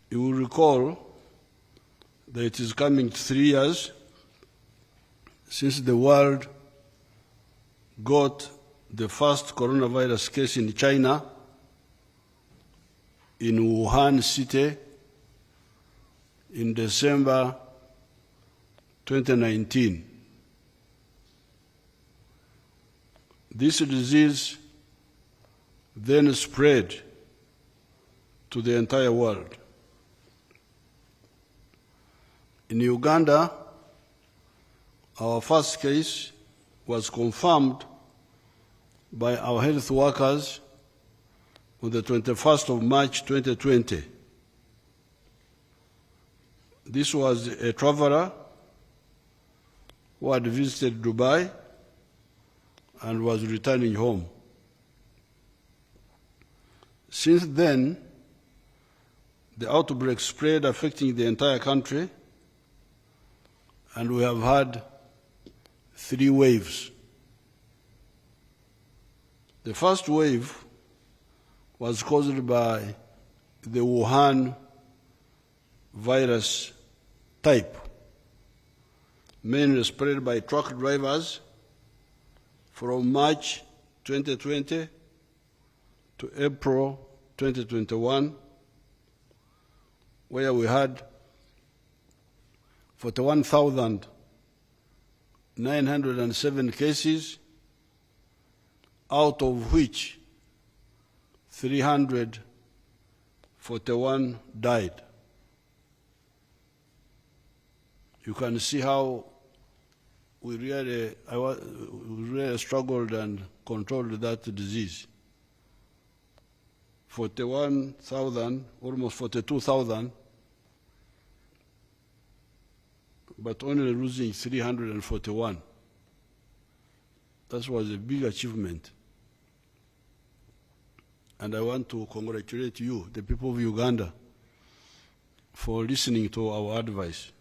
You will recall that it is coming 3 years since the world got the first coronavirus case in China, in Wuhan city, in December 2019. This disease then spread to the entire world. In Uganda, our first case was confirmed by our health workers on the 21st of March 2020. This was a traveler who had visited Dubai and was returning home. Since then, the outbreak spread, affecting the entire country, and we have had 3 waves. The first wave was caused by the Wuhan virus type, mainly spread by truck drivers from March 2020 to April 2021, where we had 41,907 cases, out of which 341 died. You can see how we really struggled and controlled that disease. 41,000, almost 42,000, but only losing 341. That was a big achievement. And I want to congratulate you, the people of Uganda, for listening to our advice.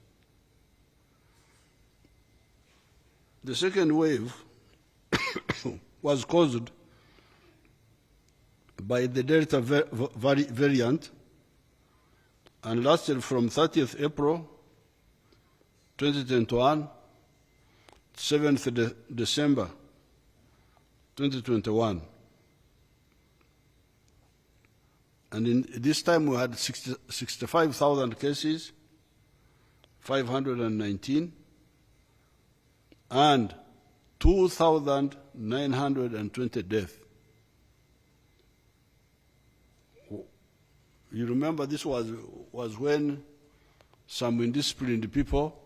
The second wave was caused by the Delta variant and lasted from 30th April 2021 to 7th December 2021. And in this time we had 65,000 cases, 519, and 2,920 deaths. You remember this was when some indisciplined people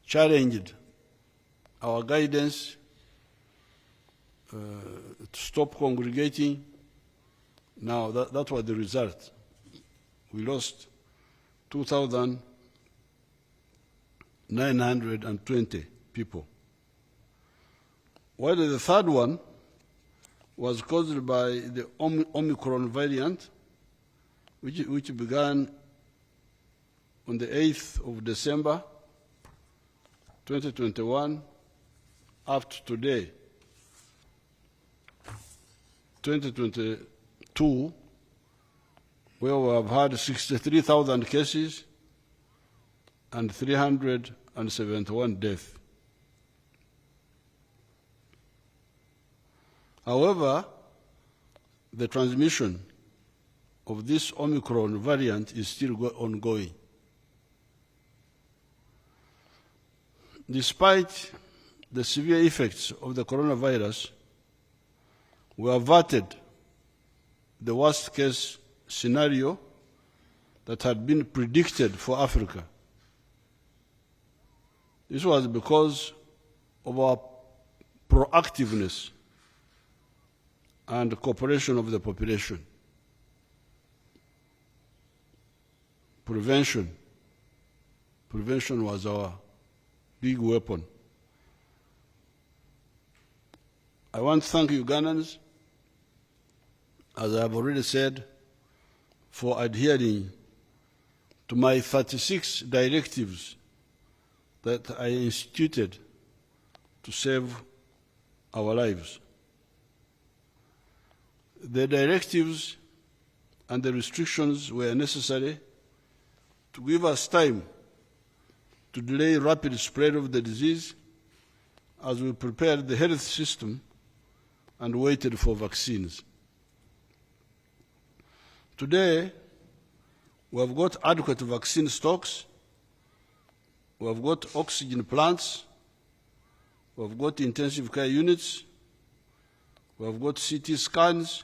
challenged our guidance to stop congregating. Now that was the result. We lost 2,920 people. While the third one was caused by the Omicron variant, which began on the 8th of December 2021 up to today, 2022, where we have had 63,000 cases and 371 deaths. However, the transmission of this Omicron variant is still ongoing. Despite the severe effects of the coronavirus, we averted the worst case scenario that had been predicted for Africa. This was because of our proactiveness and cooperation of the population. Prevention was our big weapon. I want to thank Ugandans, as I have already said, for adhering to my 36 directives that I instituted to save our lives. The directives and the restrictions were necessary to give us time to delay rapid spread of the disease as we prepared the health system and waited for vaccines. Today, we have got adequate vaccine stocks, we have got oxygen plants, we have got intensive care units, we have got CT scans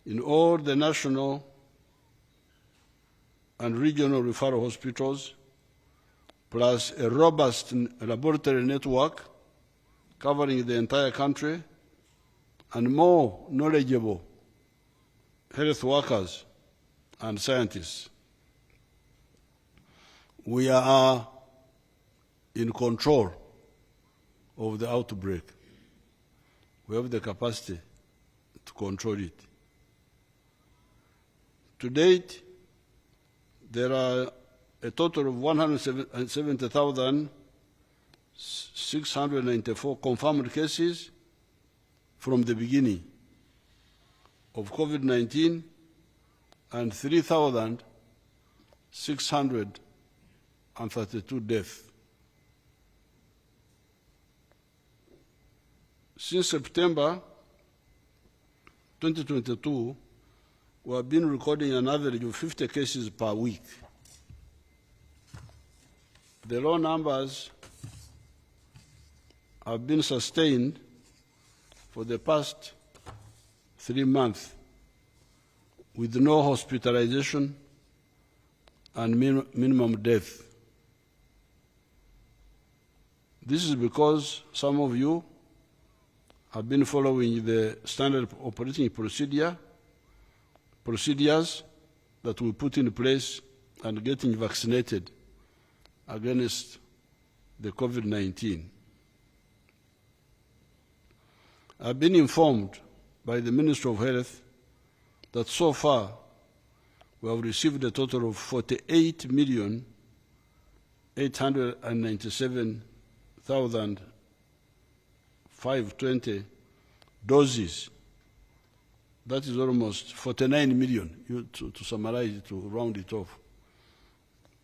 in all the national and regional referral hospitals, plus a robust laboratory network covering the entire country, and more knowledgeable health workers and scientists. We are in control of the outbreak. We have the capacity to control it. To date, there are a total of 170,694 confirmed cases from the beginning of COVID-19 and 3,632 deaths. Since September 2022, we have been recording an average of 50 cases per week. The low numbers have been sustained for the past 3 months with no hospitalization and minimum death. This is because some of you have been following the standard operating procedures that we put in place and getting vaccinated against the COVID-19. I've been informed by the Ministry of Health that so far we have received a total of 48,897,520 doses. That is almost 49 million, to summarize it, to round it off.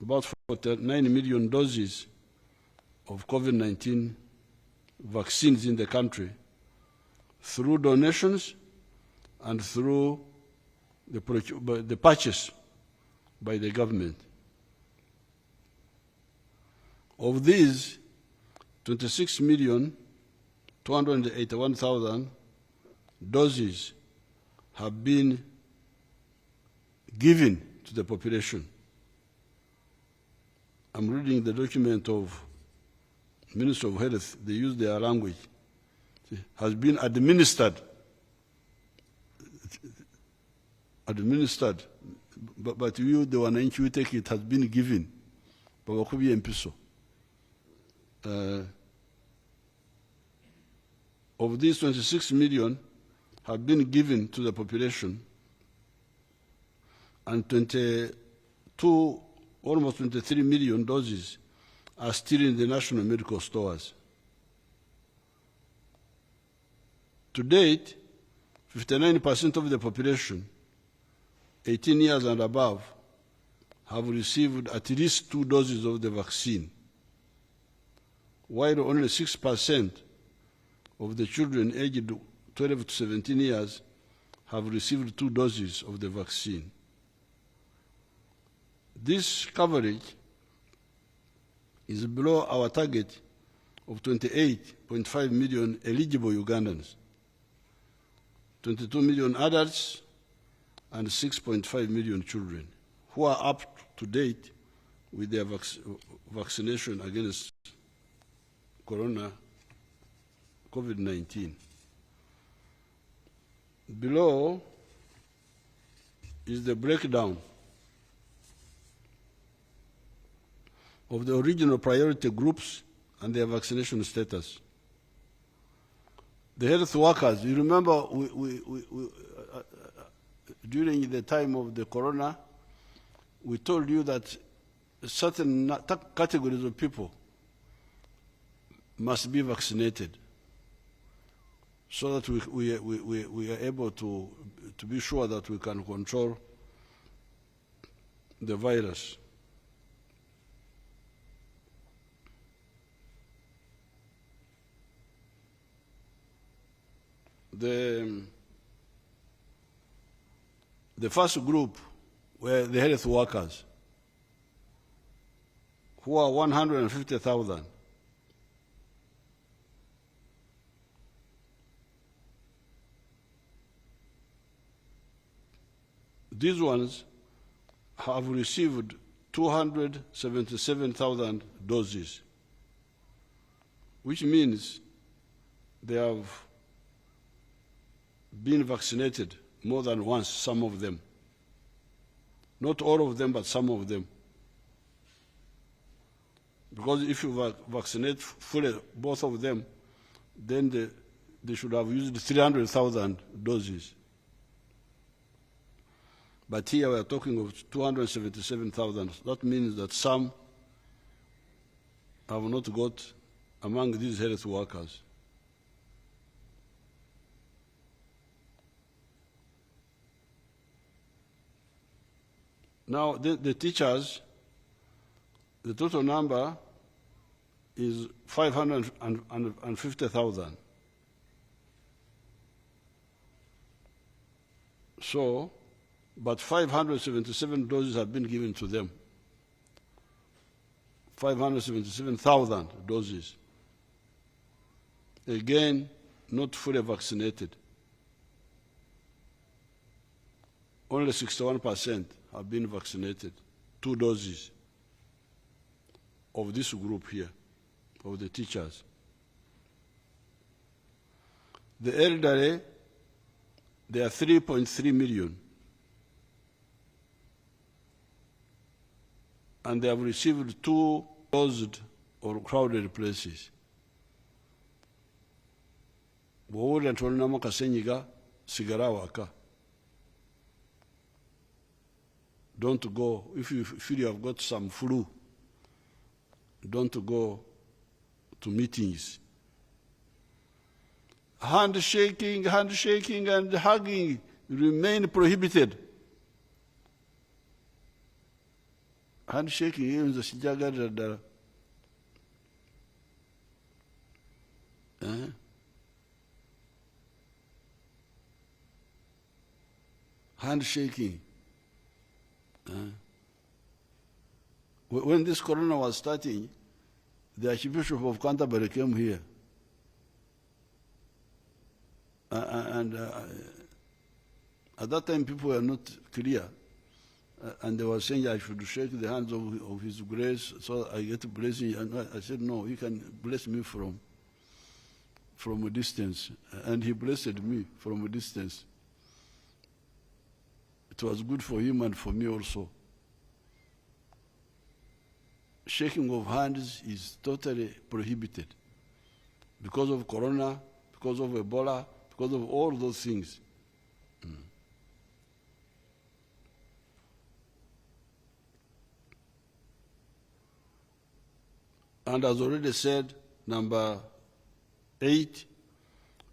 About 49 million doses of COVID-19 vaccines in the country through donations and through the purchase by the government. Of these, 26,281,000 doses have been given to the population. I'm reading the document of Ministry of Health. They use their language. Has been administered, but you, the wananchi, we take it has been given. Of these 26 million have been given to the population, and almost 23 million doses are still in the national medical stores. To date, 59% of the population, 18 years and above, have received at least 2 doses of the vaccine, while only 6% of the children aged 12 to 17 years have received 2 doses of the vaccine. This coverage is below our target of 28.5 million eligible Ugandans, 22 million adults, and 6.5 million children who are up to date with their vaccination against COVID-19. Below is the breakdown of the original priority groups and their vaccination status. The health workers, you remember during the time of the corona, we told you that certain categories of people must be vaccinated. so that we are able to be sure that we can control the virus. The first group were the health workers, who are 150,000. These ones have received 277,000 doses, which means they have been vaccinated more than once, some of them. Not all of them, but some of them. Because if you vaccinate fully both of them, then they should have used 300,000 doses. But here we are talking of 277,000. That means that some have not got among these health workers. Now, the teachers, the total number is 550,000. So, but 577 doses have been given to them. 577,000 doses. Again, not fully vaccinated. Only 61% have been vaccinated, 2 doses of this group here, of the teachers. The elderly, they are 3.3 million. And they have received 2 closed or crowded places. Bw'owulira nti olinamu akasenyiga, sigala waka. Don't go, if you feel you have got some flu, don't go to meetings. Handshaking and hugging remain prohibited. Handshaking is a sijagadada. Handshaking. When this corona was starting, the Archbishop of Canterbury came here. And at that time, people were not clear. And they were saying I should shake the hands of His Grace so I get a blessing. And I said, no, He can bless me from a distance. And He blessed me from a distance. It was good for Him and for me also. Shaking of hands is totally prohibited because of corona, because of Ebola, because of all those things. And as already said, number 8,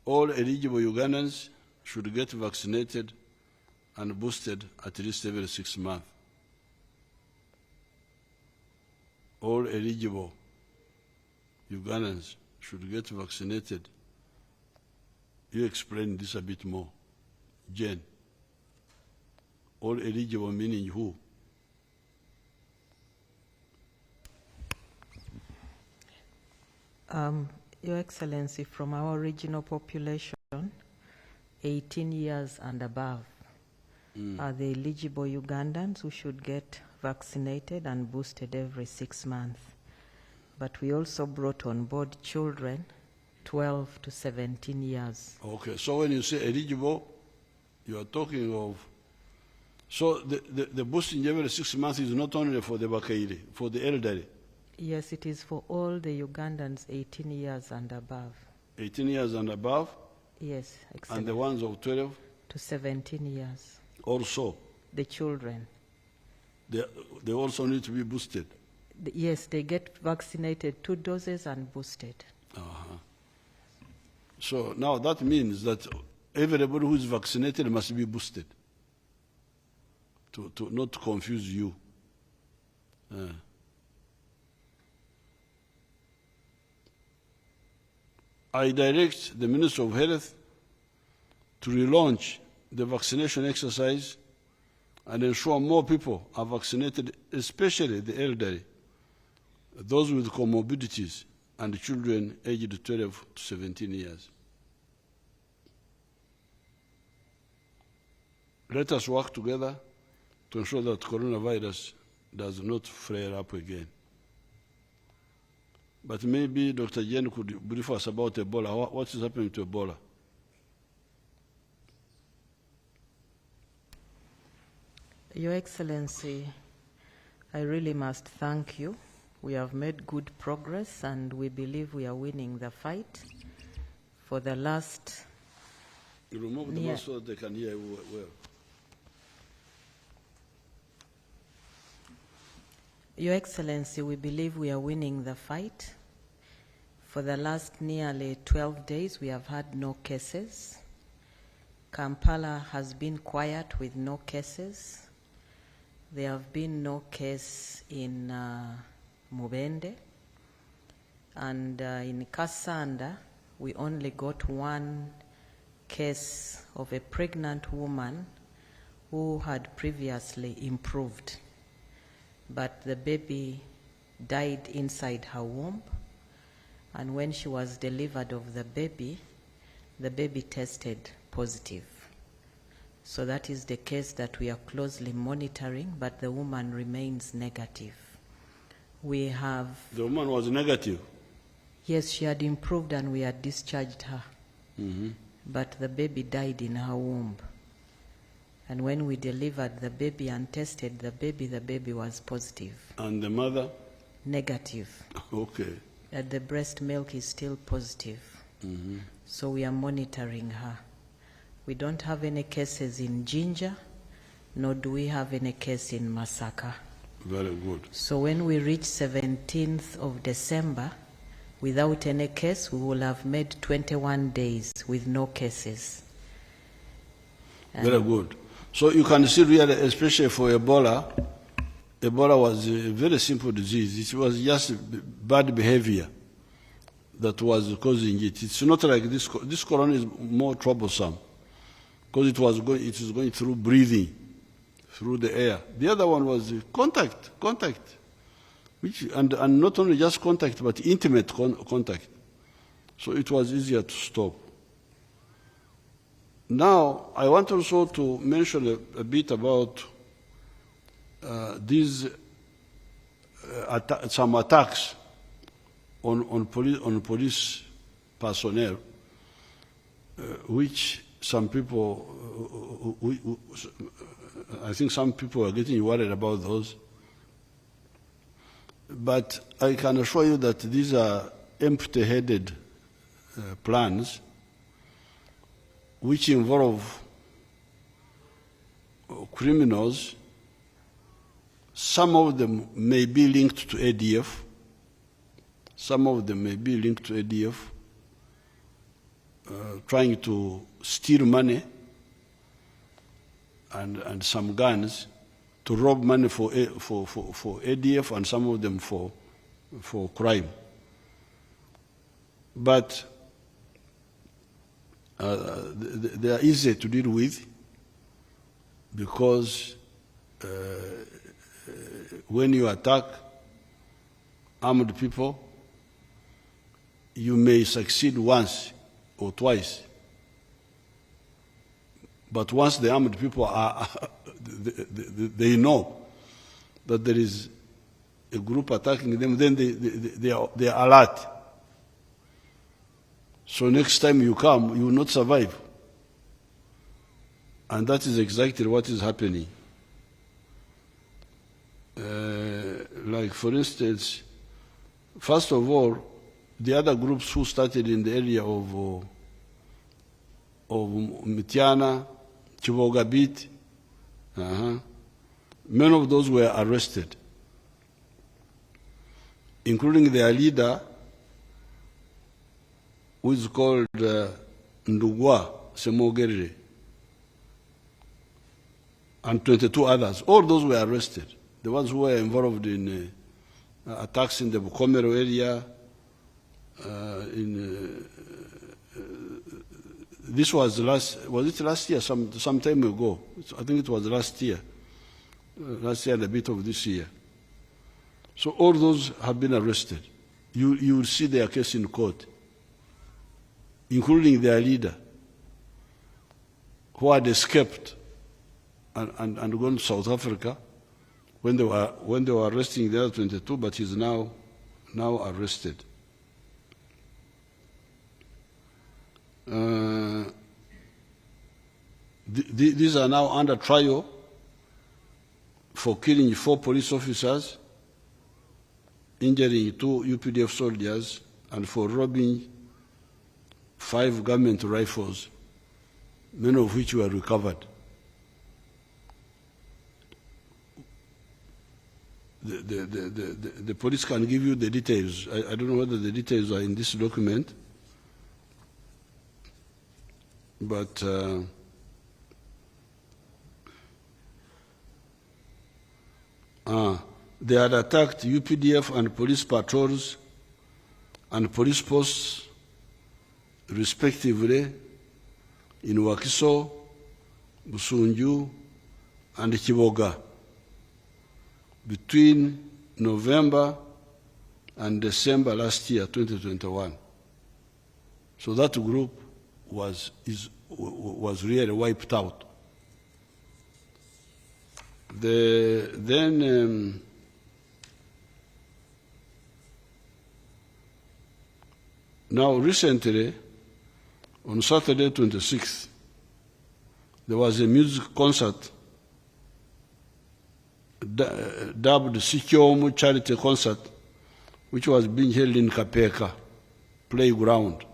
all eligible Ugandans should get vaccinated and boosted at least every 6 months. All eligible Ugandans should get vaccinated. You explain this a bit more. Jen, all eligible meaning who? Your Excellency, from our regional population, 18 years and above are the eligible Ugandans who should get vaccinated and boosted every 6 months. But we also brought on board children 12 to 17 years. Okay, so when you say eligible, you are talking of, so the boosting every 6 months is not only for the Bakairi, for the elderly. Yes, it is for all the Ugandans 18 years and above. 18 years and above? Yes, Excellency. And the ones of 12? To 17 years. Also? The children. They also need to be boosted? Yes, they get vaccinated 2 doses and boosted. So now that means that everybody who is vaccinated must be boosted to not confuse you. I direct the Minister of Health to relaunch the vaccination exercise and ensure more people are vaccinated, especially the elderly, those with comorbidities, and children aged 12 to 17 years. Let us work together to ensure that coronavirus does not flare up again. But maybe Dr. Jen could brief us about Ebola. What is happening to Ebola? Your Excellency, I really must thank you. We have made good progress and we believe we are winning the fight. For the last... You remove the mask so that they can hear you well. Your Excellency, we believe we are winning the fight. For the last nearly 12 days, we have had no cases. Kampala has been quiet with no cases. There have been no case in Mubende. And in Kasanda, we only got one case of a pregnant woman who had previously improved. But the baby died inside her womb, and when she was delivered of the baby tested positive. So that is the case that we are closely monitoring, but the woman remains negative. We have... The woman was negative? Yes, she had improved and we had discharged her. Mm-hmm. But the baby died in her womb. And when we delivered the baby and tested the baby was positive. And the mother? Negative. Okay. And the breast milk is still positive. Mm-hmm. So we are monitoring her. We don't have any cases in Jinja, nor do we have any case in Masaka. Very good. So when we reach 17th of December, without any case, we will have made 21 days with no cases. Very good. So you can see really, especially for Ebola, Ebola was a very simple disease. It was just bad behavior that was causing it. It's not like this. This corona is more troublesome because it is going through breathing, through the air. The other one was contact, and not only just contact, but intimate contact. So it was easier to stop. Now, I want also to mention a bit about some attacks on police personnel, which some people, I think some people are getting worried about those. But I can assure you that these are empty-headed plans which involve criminals. Some of them may be linked to ADF. Some of them may be linked to ADF, trying to steal money and some guns to rob money for ADF, and some of them for crime. But they are easy to deal with because when you attack armed people, you may succeed once or twice. But once the armed people are, they know that there is a group attacking them, then they are alert. So next time you come, you will not survive. And that is exactly what is happening. Like, for instance, first of all, the other groups who started in the area of Mitiana, Chibogabit, many of those were arrested, including their leader, who is called Ndugwa Semogerere, and 22 others. All those were arrested. The ones who were involved in attacks in the Bukomero area, this was last year, some time ago? I think it was last year and a bit of this year. So all those have been arrested. You will see their case in court, including their leader, who had escaped and gone to South Africa when they were arresting the other 22, but he's now arrested. These are now under trial for killing 4 police officers, injuring 2 UPDF soldiers, and for robbing 5 government rifles, many of which were recovered. The police can give you the details. I don't know whether the details are in this document, but they had attacked UPDF and police patrols and police posts, respectively, in Wakiso, Busunju, and Kiboga between November and December last year, 2021. So that group was really wiped out. Now recently, on Saturday 26th, there was a music concert dubbed Sikyomu Charity Concert, which was being held in Kapeka Playground.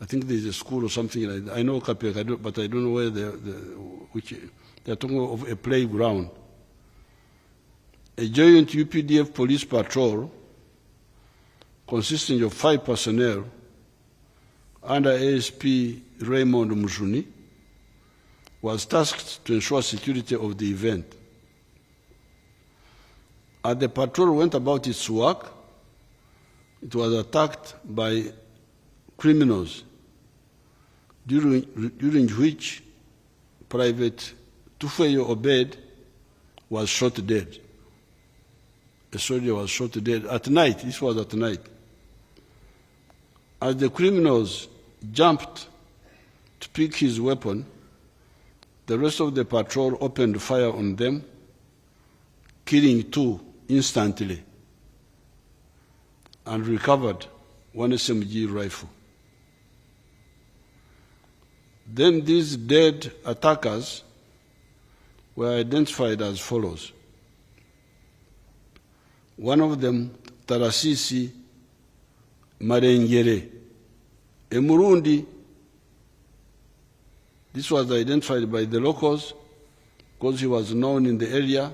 I think there's a school or something like that. I know Kapeka, but I don't know where they're talking of a playground. A joint UPDF police patrol consisting of 5 personnel under ASP Raymond Mujuni was tasked to ensure security of the event. As the patrol went about its work, it was attacked by criminals, during which Private Tufeyo Obed was shot dead. A soldier was shot dead at night. This was at night. As the criminals jumped to pick his weapon, the rest of the patrol opened fire on them, killing 2 instantly, and recovered 1 SMG rifle. Then these dead attackers were identified as follows. One of them, Tarasisi Marengere, a Murundi. This was identified by the locals because he was known in the area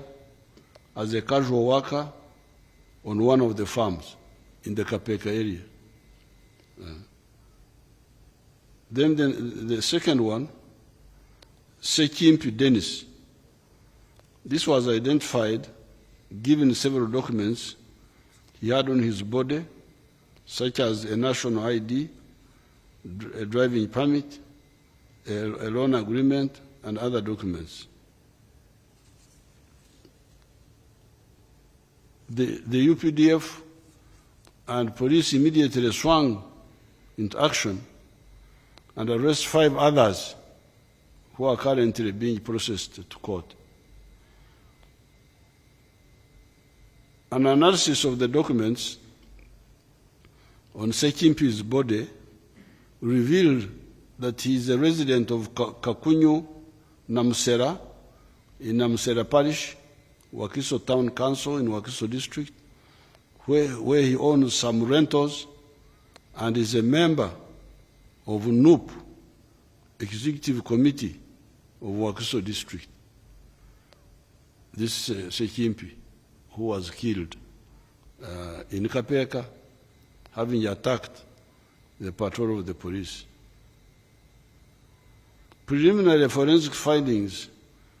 as a casual worker on one of the farms in the Kapeka area. Then the second one, Sekimpi Dennis. This was identified given several documents he had on his body, such as a national ID, a driving permit, a loan agreement, and other documents. The UPDF and police immediately swung into action and arrested 5 others who are currently being processed to court. An analysis of the documents on Sekimpi's body revealed that he is a resident of Kakunyu, Namusera, in Namusera Parish, Wakiso Town Council in Wakiso District, where he owns some rentals and is a member of NUP, Executive Committee of Wakiso District. This Sekimpi, who was killed in Kapeka, having attacked the patrol of the police. Preliminary forensic findings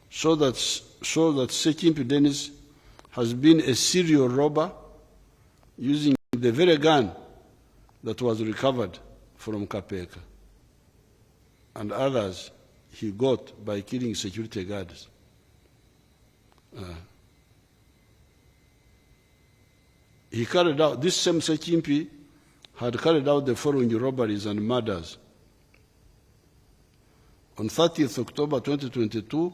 show that Sekimpi Dennis has been a serial robber using the very gun that was recovered from Kapeka, and others he got by killing security guards. He carried out, this same Sekimpi had carried out the following robberies and murders. On 30th October 2022,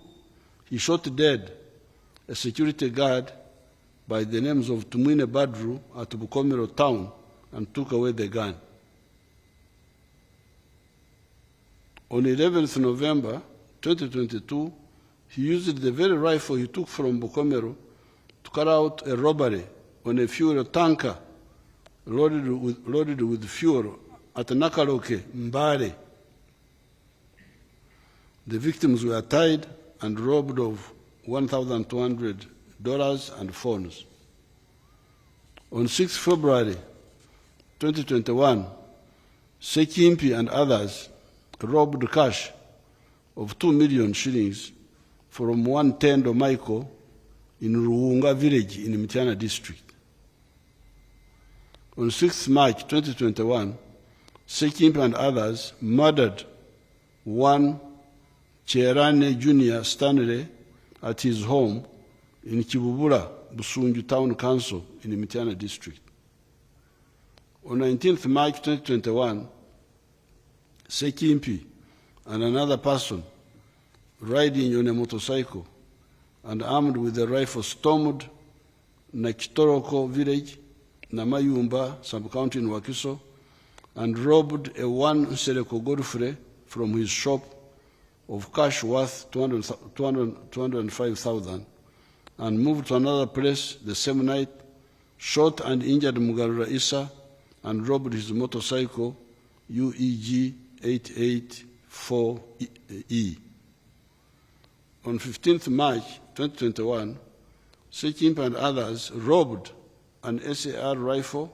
he shot dead a security guard by the names of Tumwine Badru at Bukomero town and took away the gun. On 11th November 2022, he used the very rifle he took from Bukomero to carry out a robbery on a fuel tanker loaded with fuel at Nakaloke, Mbare. The victims were tied and robbed of $1,200 and phones. On 6 February 2021, Sekimpi and others robbed cash of 2 million shillings from one Tendo Michael in Ruunga village in Mtiana district. On 6 March 2021, Sekimpi and others murdered one Cherane Junior Stanley at his home in Kibubura, Busunju Town Council in Mtiana district. On 19th March 2021, Sekimpi and another person riding on a motorcycle and armed with a rifle stormed Nakitoroko village, Namayumba, sub-county in Wakiso, and robbed a one Sereko Godfrey from his shop of cash worth 205,000 and moved to another place the same night, shot and injured Mugarura Isa and robbed his motorcycle UEG 884E. On 15th March 2021, Sekimpi and others robbed an SAR rifle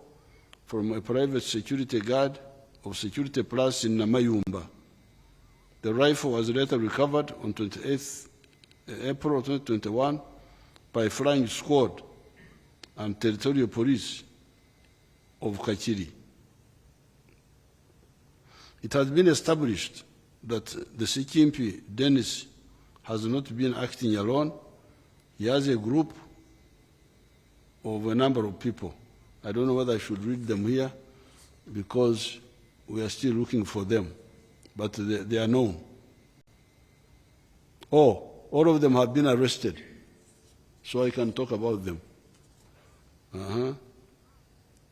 from a private security guard of Security Plus in Namayumba. The rifle was later recovered on 28th April 2021 by flying squad and territorial police of Kachiri. It has been established that the Sekimpi Dennis has not been acting alone. He has a group of a number of people. I don't know whether I should read them here because we are still looking for them, but they are known. Oh, all of them have been arrested, so I can talk about them.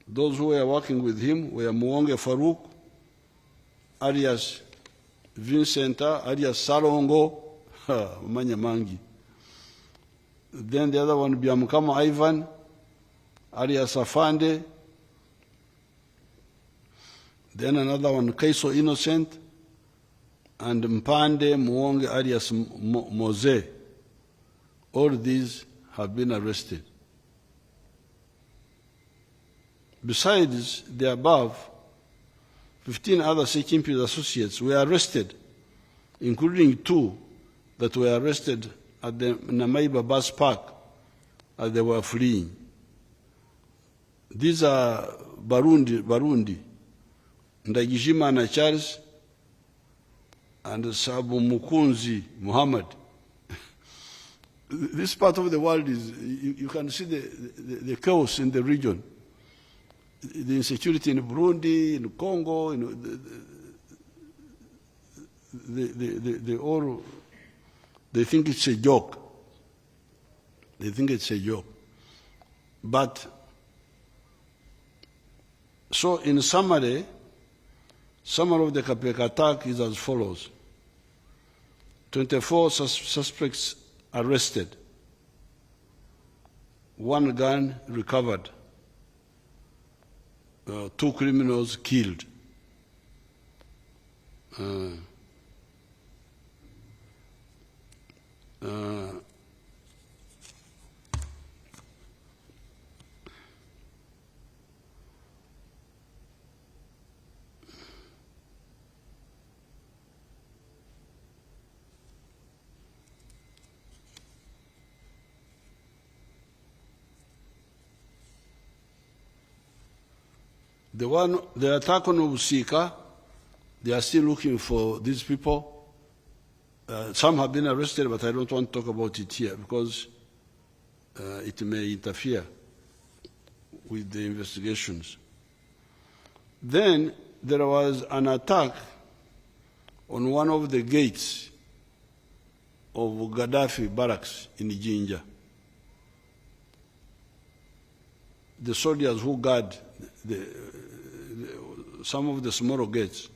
Those who were working with him were Muonge Farouk, alias Vincenta, alias Salongo, Manyamangi. Then the other one, Biamukama Ivan, alias Afande. Then another one, Kaiso Innocent, and Mpande Muonge, alias Mose. All these have been arrested. Besides the above, 15 other Sekimpi associates were arrested, including 2 that were arrested at the Namaiba bus park as they were fleeing. These are Barundi, Ndagijimana Charles, and Sabu Mukunzi Muhammad. This part of the world is, you can see the chaos in the region. The insecurity in Burundi, in Congo, they think it's a joke. They think it's a joke. But, so in summary of the Kapeka attack is as follows. 24 suspects arrested, 1 gun recovered, 2 criminals killed. The attack on Usika, they are still looking for these people. Some have been arrested, but I don't want to talk about it here because it may interfere with the investigations. Then there was an attack on one of the gates of Gaddafi barracks in Jinja. The soldiers who guard some of the smaller gates.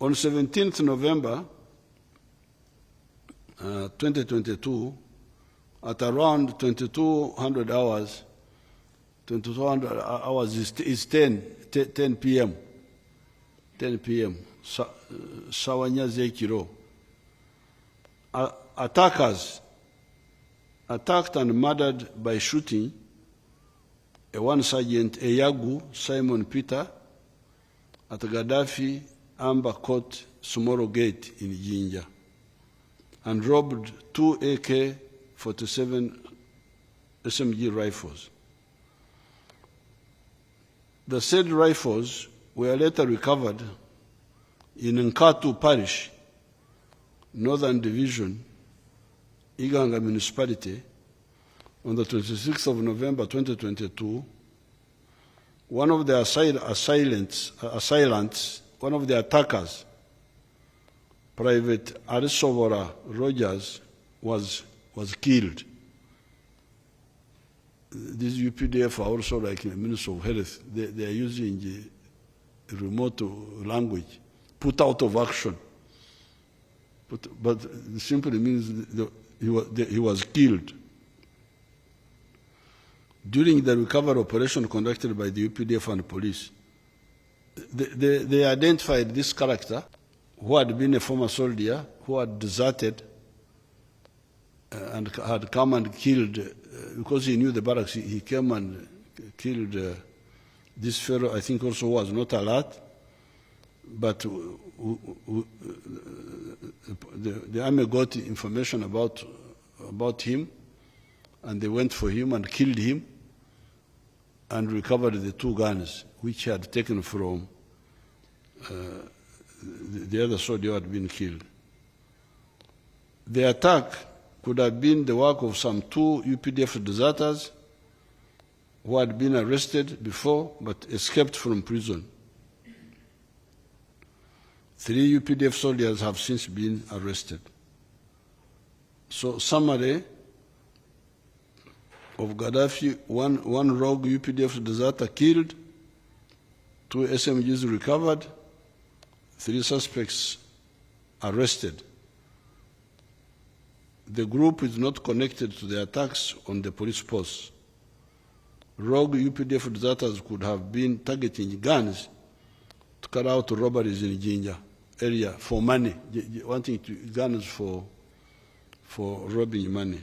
On 17th November 2022, at around 2200 hours is 10 p.m. 10 p.m. Sawanya Zekiro. Attackers attacked and murdered by shooting one Sergeant Eyagu Simon Peter at Gaddafi Amber Court Sumoro Gate in Jinja and robbed 2 AK-47 SMG rifles. The said rifles were later recovered in Nkatu Parish, Northern Division, Iganga Municipality, on the 26th of November 2022. One of the assailants, one of the attackers, Private Arisovora Rogers, was killed. These UPDF are also like the Minister of Health. They are using the remote language, put out of action. But it simply means he was killed. During the recovery operation conducted by the UPDF and police, they identified this character who had been a former soldier, who had deserted and had come and killed, because he knew the barracks, he came and killed this fellow, I think also was not alert, but the army got information about him, and they went for him and killed him and recovered the 2 guns which he had taken from the other soldier who had been killed. The attack could have been the work of some 2 UPDF deserters who had been arrested before but escaped from prison. 3 UPDF soldiers have since been arrested. So, summary of Gaddafi: one rogue UPDF deserter killed, 2 SMGs recovered, 3 suspects arrested. The group is not connected to the attacks on the police posts. Rogue UPDF deserters could have been targeting guns to carry out robberies in Jinja area for money, wanting guns for robbing money.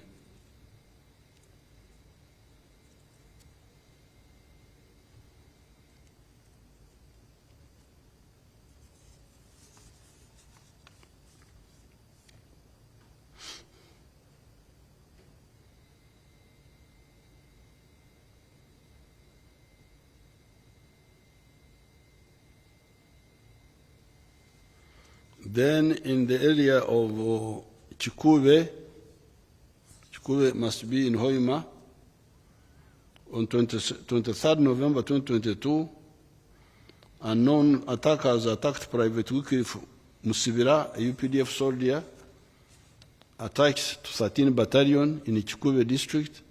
Then in the area of Chikube must be in Hoima, on 23rd November 2022, unknown attackers attacked Private Wycliffe Museveni, a UPDF soldier, attacked 13 Battalion in Chikube district,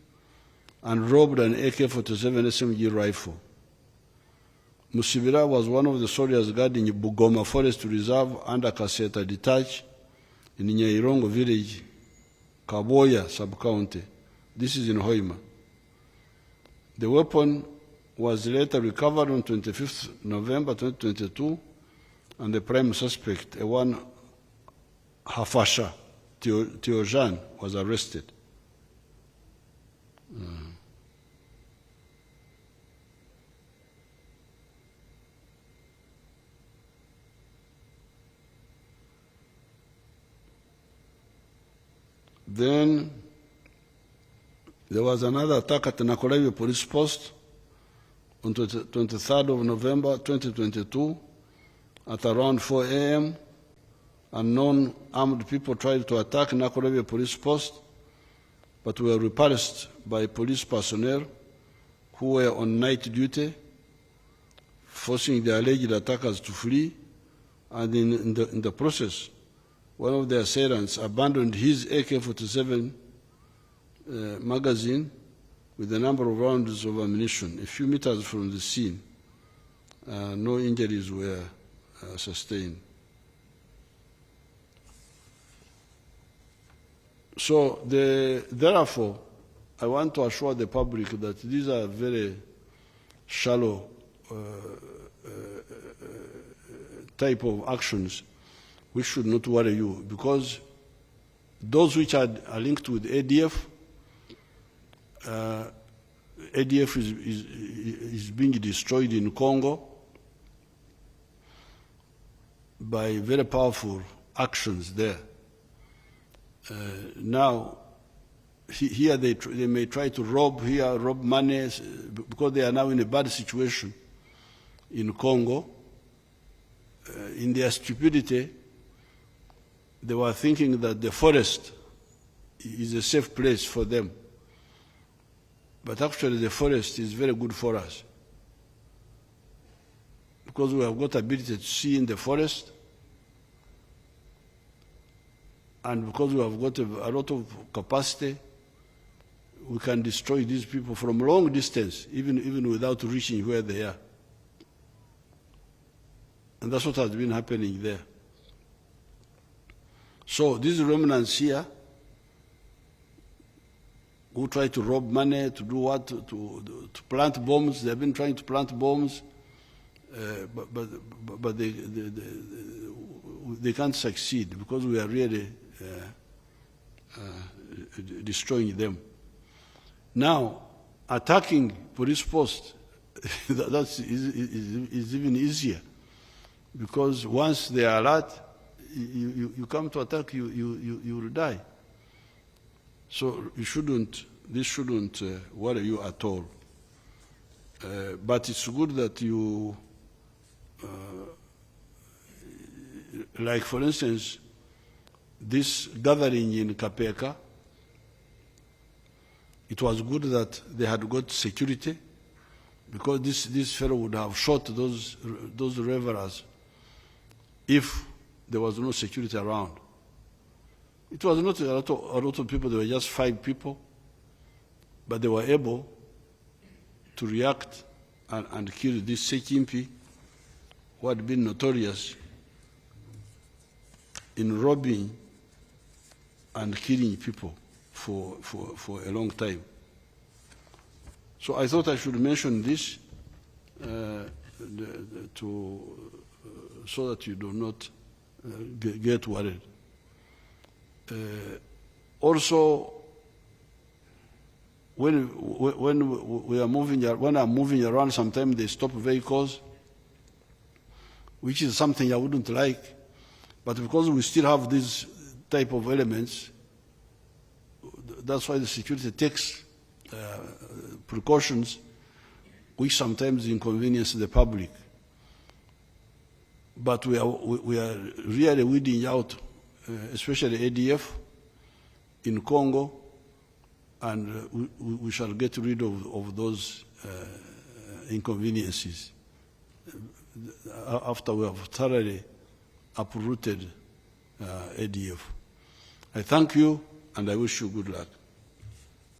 and robbed an AK-47 SMG rifle. Museveni was one of the soldiers guarding Bugoma Forest Reserve under Kaseta Detach in Nyairongo village, Kaboya sub-county. This is in Hoima. The weapon was later recovered on 25th November 2022, and the prime suspect, a one Hafasha Teojan, was arrested. Then there was another attack at the Nakolevi police post on the 23rd of November 2022, at around 4 a.m., unknown armed people tried to attack Nakurebe police post, but were repulsed by police personnel who were on night duty, forcing the alleged attackers to flee, and in the process, one of the assailants abandoned his AK-47 magazine with a number of rounds of ammunition a few meters from the scene. No injuries were sustained. So, therefore, I want to assure the public that these are very shallow type of actions which should not worry you, because those which are linked with ADF, ADF is being destroyed in Congo by very powerful actions there. Now, here they may try to rob money, because they are now in a bad situation in Congo. In their stupidity, they were thinking that the forest is a safe place for them. But actually the forest is very good for us, because we have got ability to see in the forest, and because we have got a lot of capacity, we can destroy these people from a long distance, even without reaching where they are. And that's what has been happening there. So these remnants here, who try to rob money, to do what, to plant bombs, they've been trying to plant bombs, but they can't succeed, because we are really destroying them. Now, attacking police posts, that is even easier, because once they are alert, you come to attack, you will die. So this shouldn't worry you at all. But it's good that you, like for instance, this gathering in Kapeka, it was good that they had got security, because this fellow would have shot those revelers if there was no security around. It was not a lot of people, there were just 5 people, but they were able to react and kill this Sekimpi, who had been notorious in robbing and killing people for a long time. So I thought I should mention this so that you do not get worried. Also, when I'm moving around, sometimes they stop vehicles, which is something I wouldn't like. But because we still have these type of elements, that's why the security takes precautions, which sometimes inconvenience the public. But we are really weeding out, especially ADF in Congo, and we shall get rid of those inconveniences after we have thoroughly uprooted ADF. I thank you, and I wish you good luck.